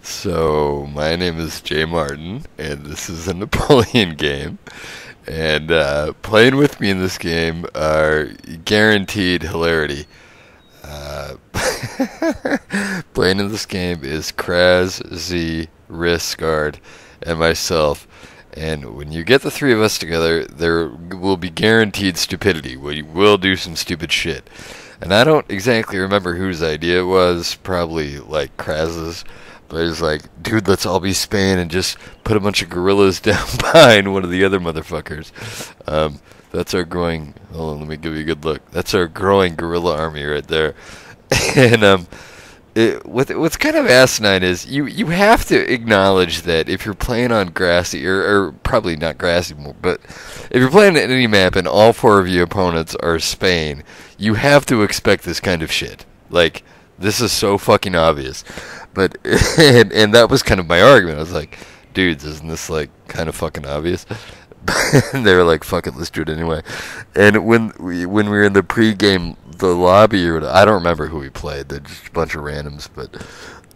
So, my name is Jay Martin, and this is a Napoleon game. And playing with me in this game are guaranteed hilarity. Uh, Playing in this game is Kras, Z, Riskard, and myself. And when you get the three of us together, there will be guaranteed stupidity. We will do some stupid shit. And I don't exactly remember whose idea it was, probably like Kras's. But it was like, dude, let's all be Spain and just put a bunch of gorillas down behind one of the other motherfuckers. That's our growing, hold on, let me give you a good look. That's our growing guerrilla army right there. And what's kind of asinine is you have to acknowledge that if you're playing on grassy, or probably not grassy, but if you're playing at any map and all four of your opponents are Spain, you have to expect this kind of shit. Like, this is so fucking obvious. But, and that was kind of my argument. I was like, dudes, isn't this like kind of fucking obvious? And they were like, fuck it, let's do it anyway. And when we were in the pre-game, the lobby, or I don't remember who we played, they're just a bunch of randoms, but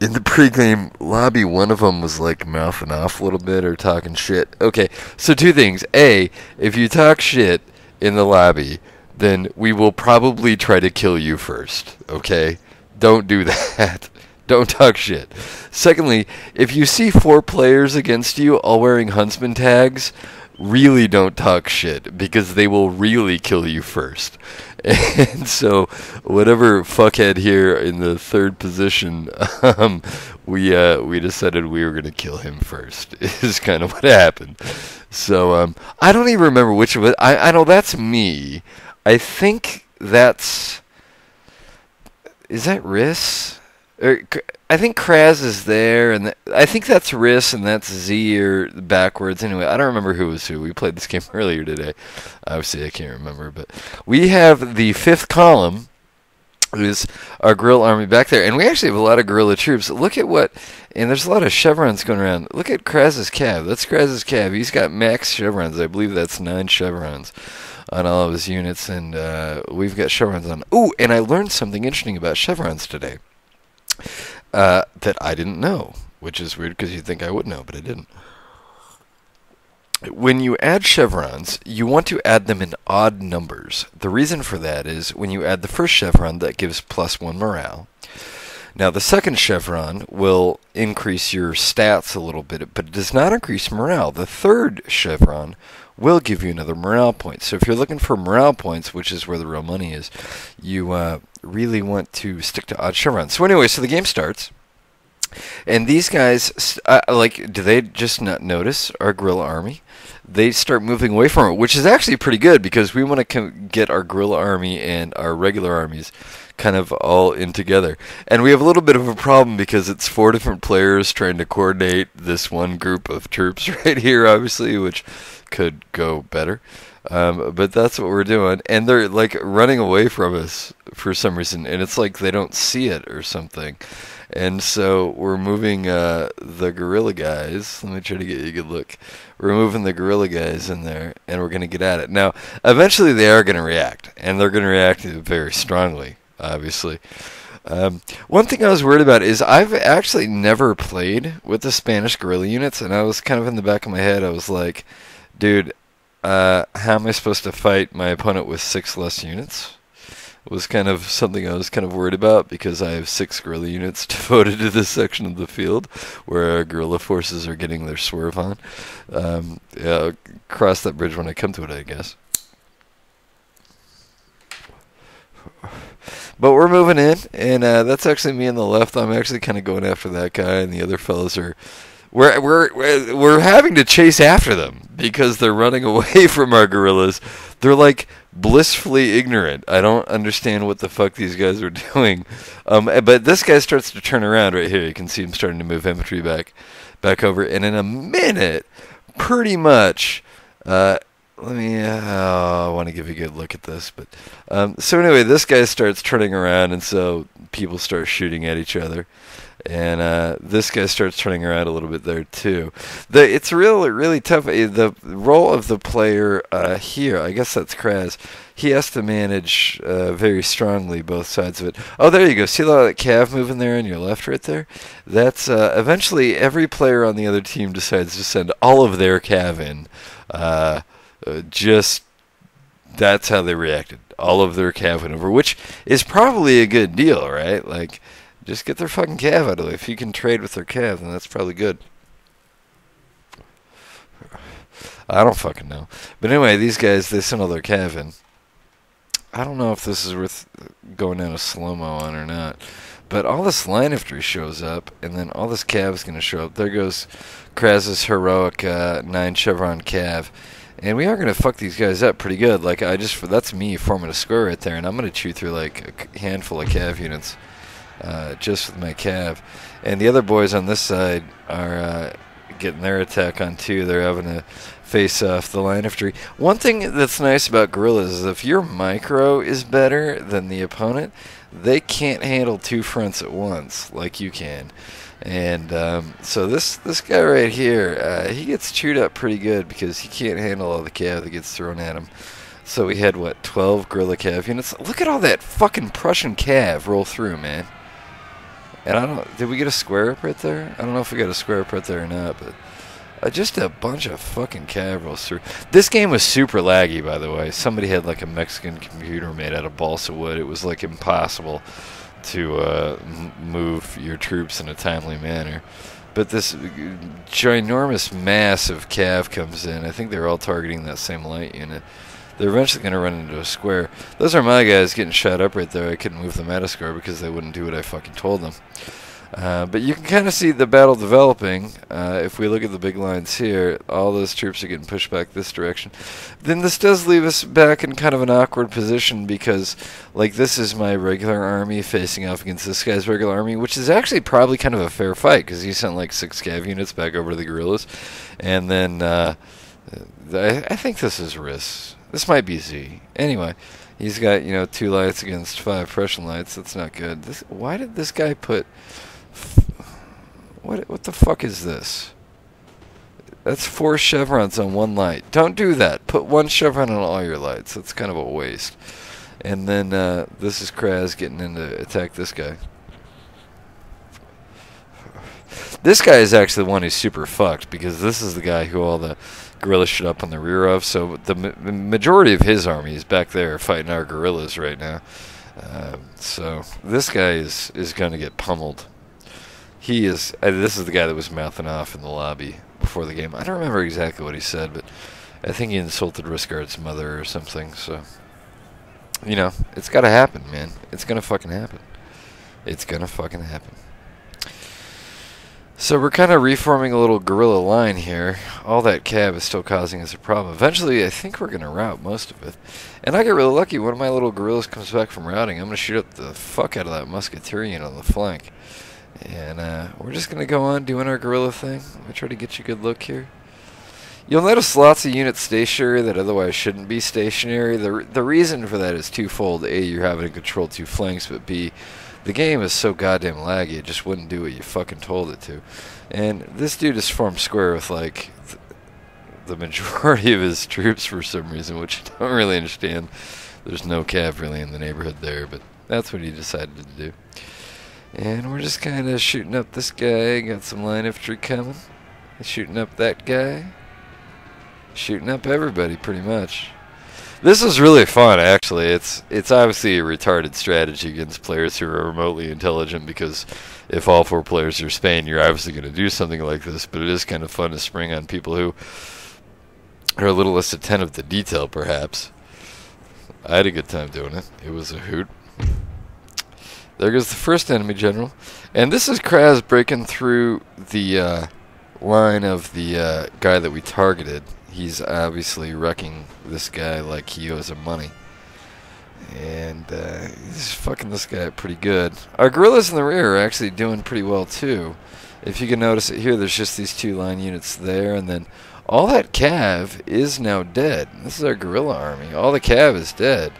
in the pre-game lobby, one of them was like mouthing off a little bit or talking shit. Okay, so two things. A, if you talk shit in the lobby, then we will probably try to kill you first, okay? Don't do that. Don't talk shit. Secondly, if you see 4 players against you all wearing huntsman tags, really don't talk shit, because they will really kill you first. And so, whatever fuckhead here in the third position, we decided we were going to kill him first, is kind of what happened. So, I don't even remember which of it. I know that's me. I think that's... Is that Riss? I think Kras is there, and I think that's Riss, and that's Z, or backwards. Anyway, I don't remember who was who. We played this game earlier today. Obviously, I can't remember, but we have the 5th column, who's our guerrilla army back there, and we actually have a lot of guerrilla troops. Look at what, and there's a lot of chevrons going around. Look at Kras's cav. That's Kras's cav. He's got max chevrons. I believe that's 9 chevrons on all of his units, and we've got chevrons on. Ooh, and I learned something interesting about chevrons today. That I didn't know, which is weird because you'd think I would know, but I didn't. When you add chevrons, you want to add them in odd numbers. The reason for that is when you add the first chevron, that gives +1 morale. Now, the second chevron will increase your stats a little bit, but it does not increase morale. The third chevron will give you another morale point. So if you're looking for morale points, which is where the real money is, you really want to stick to odd chevrons. So anyway, so the game starts, and these guys, do they just not notice our guerrilla army? They start moving away from it, which is actually pretty good, because we want to get our guerrilla army and our regular armies kind of all in together. And we have a little bit of a problem because it's 4 different players trying to coordinate this one group of troops right here, obviously, which could go better. But that's what we're doing. And they're like running away from us for some reason, and it's like they don't see it or something. And so we're moving the guerrilla guys. Let me try to get you a good look. We're moving the guerrilla guys in there, and we're going to get at it. Now, eventually they are going to react, and they're going to react very strongly, obviously. One thing I was worried about is I've actually never played with the Spanish guerrilla units, and I was kind of in the back of my head, I was like, dude, how am I supposed to fight my opponent with 6 less units? It was kind of something I was kind of worried about, because I have 6 guerrilla units devoted to this section of the field where our guerrilla forces are getting their swerve on. Yeah, I'll cross that bridge when I come to it, I guess. But we're moving in, and that's actually me on the left. I'm actually kind of going after that guy, and the other fellas are... We're having to chase after them because they're running away from our guerrillas. They're like blissfully ignorant. I don't understand what the fuck these guys are doing. But this guy starts to turn around right here. You can see him starting to move infantry back over. And in a minute, pretty much, I want to give you a good look at this. But so anyway, this guy starts turning around, and so people start shooting at each other. And this guy starts turning around a little bit there too. It's really tough. The role of the player here, I guess that's Kras. He has to manage very strongly both sides of it. Oh, there you go. See that cav moving there on your left right there? That's eventually every player on the other team decides to send all of their cav in. Just that's how they reacted. All of their cav went over, which is probably a good deal, right? Like, just get their fucking cav out of the way. If you can trade with their cav, then that's probably good. I don't fucking know. But anyway, these guys, they sent all their cav in. I don't know if this is worth going down a slow-mo on or not. But all this line after he shows up, and then all this cav is going to show up. There goes Kras's heroic 9 chevron cav. And we are going to fuck these guys up pretty good. Like, that's me forming a square right there, and I'm going to chew through like a handful of cav units. Just with my cav. And the other boys on this side are getting their attack on too. They're having to face off the line after. One thing that's nice about Guerillas is if your micro is better than the opponent, they can't handle 2 fronts at once like you can. And so this guy right here, he gets chewed up pretty good because he can't handle all the cav that gets thrown at him. So we had, what, 12 Guerilla cav units? Look at all that fucking Prussian cav roll through, man. And I don't... Did we get a square up right there? I don't know if we got a square up right there or not, but... just a bunch of fucking cav rolls through. This game was super laggy, by the way. Somebody had, like, a Mexican computer made out of balsa wood. It was, like, impossible to move your troops in a timely manner. But this ginormous mass of cav comes in. I think they're all targeting that same light unit. They're eventually going to run into a square. Those are my guys getting shot up right there. I couldn't move them at a square because they wouldn't do what I fucking told them. But you can kind of see the battle developing. If we look at the big lines here, all those troops are getting pushed back this direction. Then this does leave us back in kind of an awkward position because, like, this is my regular army facing off against this guy's regular army, which is actually probably kind of a fair fight because he sent like 6 cav units back over to the guerrillas. And then I think this is Riss. This might be Z. Anyway, he's got, 2 lights against 5 Prussian lights. That's not good. Why did this guy put... What the fuck is this? That's 4 chevrons on 1 light. Don't do that. Put 1 chevron on all your lights. That's kind of a waste. And then this is Kras getting in to attack this guy. This guy is actually the one who's super fucked because this is the guy who all the guerrillas shut up on the rear of. So the majority of his army is back there fighting our guerrillas right now. So this guy is going to get pummeled. He is. This is the guy that was mouthing off in the lobby before the game. I don't remember exactly what he said, but I think he insulted Riskard's mother or something. So, it's got to happen, man. It's going to fucking happen. It's going to fucking happen. So we're kind of reforming a little guerrilla line here. All that cav is still causing us a problem. Eventually, I think we're going to rout most of it. And I get really lucky. One of my little guerrillas comes back from routing. I'm going to shoot up the fuck out of that musketeer unit on the flank. And we're just going to go on doing our guerrilla thing. Let me try to get you a good look here. You'll notice lots of units stationary that otherwise shouldn't be stationary. The reason for that is twofold. A, you're having to control 2 flanks, but B, the game is so goddamn laggy, it just wouldn't do what you fucking told it to. And this dude is formed square with, like, the majority of his troops for some reason, which I don't really understand. There's no cav really in the neighborhood there, but that's what he decided to do. And we're just kind of shooting up this guy. Got some line infantry coming. Shooting up that guy. Shooting up everybody, pretty much. This is really fun, actually. It's obviously a retarded strategy against players who are remotely intelligent, because if all 4 players are Spain, you're obviously going to do something like this, but it is kind of fun to spring on people who are a little less attentive to detail, perhaps. I had a good time doing it. It was a hoot. There goes the first enemy general. And this is Kras breaking through the line of the guy that we targeted. He's obviously wrecking this guy like he owes him money. And he's fucking this guy up pretty good. Our guerrillas in the rear are actually doing pretty well too. If you can notice it here, there's just these 2 line units there, and then all that cav is now dead. This is our guerrilla army. All the cav is dead.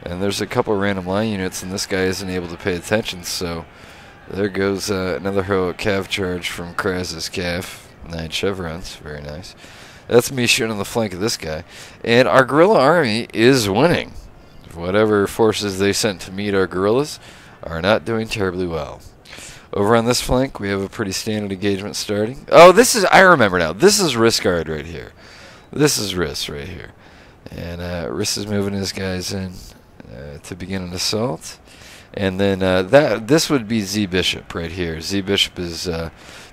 And there's a couple random line units, and this guy isn't able to pay attention, so There goes another heroic cav charge from Kras's cav. 9 chevrons, very nice. That's me shooting on the flank of this guy. And our guerrilla army is winning. Whatever forces they sent to meet our guerrillas are not doing terribly well. Over on this flank, we have a pretty standard engagement starting. Oh, this is, I remember now. This is Riskard right here. This is Riss right here. And Riss is moving his guys in to begin an assault. And then this would be Z Bishop right here. Z Bishop is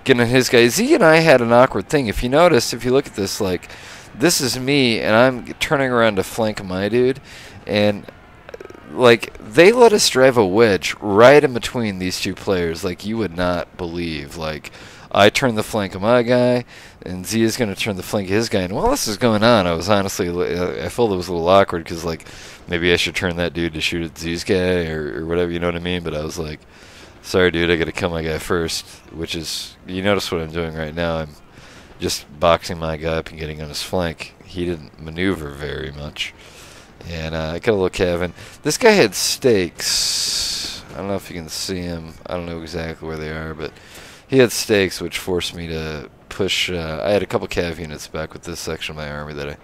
getting his guys. Z and I had an awkward thing. If you notice, if you look at this, like, this is me, and I'm turning around to flank my dude. And, like, they let us drive a wedge right in between these two players, like you would not believe. Like, I turn the flank of my guy, and Z is going to turn the flank of his guy. And while this is going on, I was honestly, I felt it was a little awkward because, like, maybe I should turn that dude to shoot at Z's guy or whatever, you know what I mean? But I was like, sorry, dude, I got to kill my guy first, which is, you notice what I'm doing right now. I'm just boxing my guy up and getting on his flank. He didn't maneuver very much. And I got a little cav in. This guy had stakes. I don't know if you can see him. I don't know exactly where they are, but he had stakes, which forced me to push. I had a couple cav units back with this section of my army that I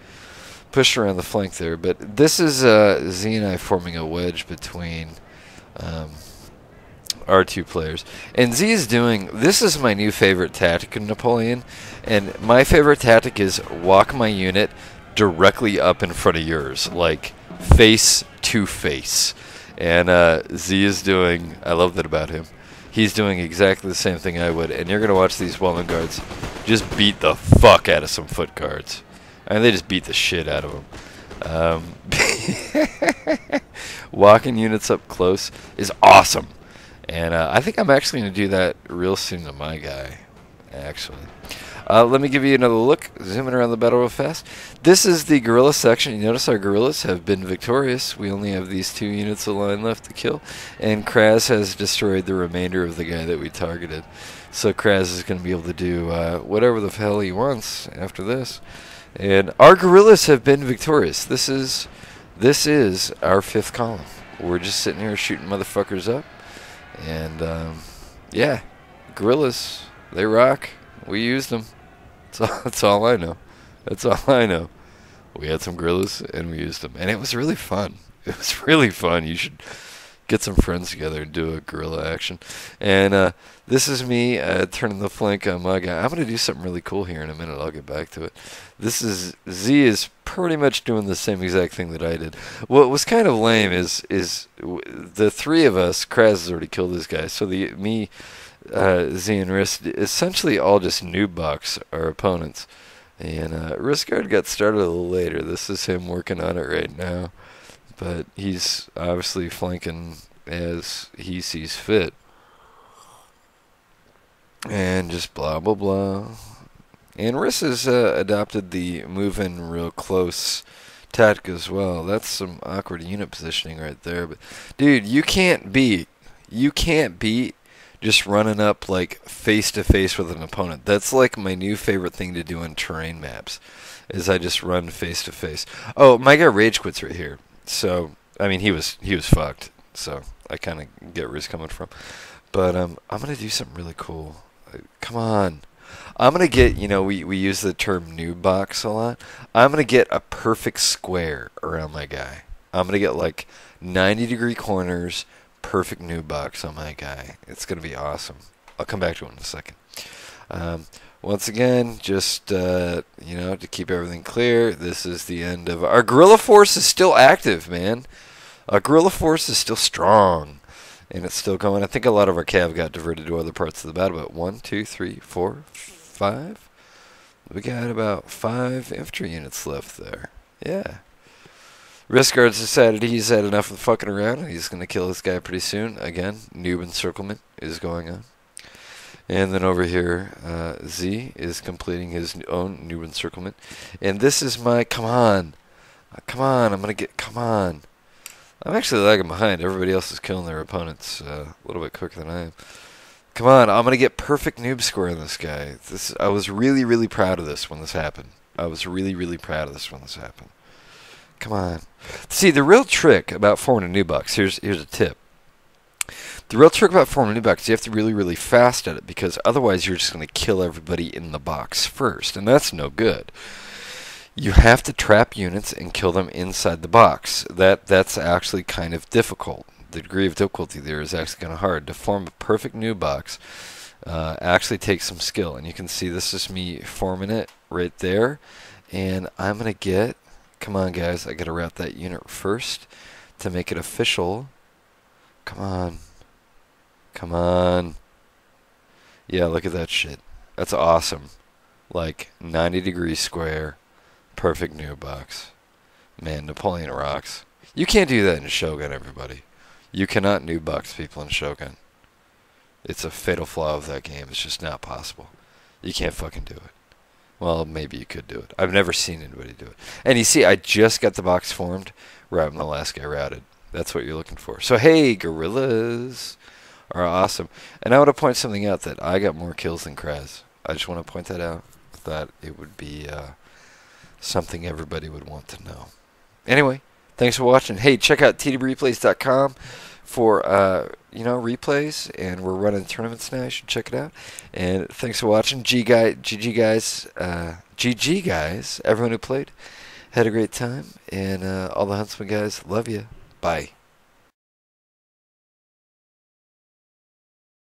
pushed around the flank there. But this is Z and I forming a wedge between our two players. And Z is doing, this is my new favorite tactic in Napoleon. And my favorite tactic is walk my unit directly up in front of yours, like face to face. And Z is doing, I love that about him, he's doing exactly the same thing I would. And you're going to watch these Wellman guards just beat the fuck out of some foot guards. I mean, they just beat the shit out of them. Walking units up close is awesome. And I think I'm actually going to do that real soon to my guy, actually. Let me give you another look, zooming around the battle real fast. This is the guerrilla section. You notice our guerrillas have been victorious. We only have these 2 units of line left to kill. And Kras has destroyed the remainder of the guy that we targeted. So Kras is going to be able to do whatever the hell he wants after this. And our guerrillas have been victorious. This is our 5th column. We're just sitting here shooting motherfuckers up. And, yeah, guerrillas, they rock. We used them. That's all I know. That's all I know. We had some guerrillas, and we used them. And it was really fun. It was really fun. You should get some friends together and do a guerrilla action. And this is me turning the flank on my guy. I'm going to do something really cool here in a minute. I'll get back to it. This is, Z is pretty much doing the same exact thing that I did. What was kind of lame is the 3 of us, Kras has already killed this guy. So me, Z and Riss essentially all just noob box our opponents. And Riskard got started a little later. This is him working on it right now. But he's obviously flanking as he sees fit. And just blah, blah, blah. And Riss has adopted the move in real close tactic as well. That's some awkward unit positioning right there. But dude, you can't beat just running up like face to face with an opponent. That's like my new favorite thing to do in terrain maps, is I just run face to face. Oh, my guy rage quits right here. So I mean, he was fucked. So I kind of get where he's coming from. But I'm gonna do something really cool. Come on. I'm going to get, you know, we use the term noob box a lot. I'm going to get a perfect square around my guy. I'm going to get like 90-degree corners, perfect noob box on my guy. It's going to be awesome. I'll come back to it in a second. Once again, just, you know, to keep everything clear, this is the end of... Our guerrilla force is still active, man. Our guerrilla force is still strong. And it's still going. I think a lot of our cav got diverted to other parts of the battle. But 1, 2, 3, 4, 5. We got about 5 infantry units left there. Yeah. Riskard's decided he's had enough of fucking around. And he's going to kill this guy pretty soon. Again, noob encirclement is going on. And then over here, Z is completing his own noob encirclement. And this is my... Come on. Come on. I'm going to get... Come on. I'm actually lagging behind. Everybody else is killing their opponents a little bit quicker than I am. Come on, I'm going to get perfect noob square on this guy. I was really, really proud of this when this happened. I was really, really proud of this when this happened. Come on. See, the real trick about forming a noob box, here's a tip. The real trick about forming a new box is you have to be really, really fast at it, because otherwise you're just going to kill everybody in the box first, and that's no good. You have to trap units and kill them inside the box. That's actually kind of difficult. The degree of difficulty there is actually kind of hard. To form a perfect new box actually takes some skill, and you can see this is me forming it right there. And I'm going to get, come on guys, I got to route that unit first to make it official. Come on. Come on. Yeah, look at that shit. That's awesome. Like 90 degrees square. Perfect new box. Man, Napoleon rocks. You can't do that in Shogun, everybody. You cannot new box people in Shogun. It's a fatal flaw of that game. It's just not possible. You can't fucking do it. Well, maybe you could do it. I've never seen anybody do it. And you see, I just got the box formed right when the last guy routed. That's what you're looking for. So, hey, Guerillas are awesome. And I want to point something out, that I got more kills than Kras. I just want to point that out. That it would be something everybody would want to know. Anyway, thanks for watching. Hey, check out twreplays.com for replays, and we're running tournaments now. You should check it out. And thanks for watching. GG guys, everyone who played had a great time, and all the Huntsman guys love you. Bye.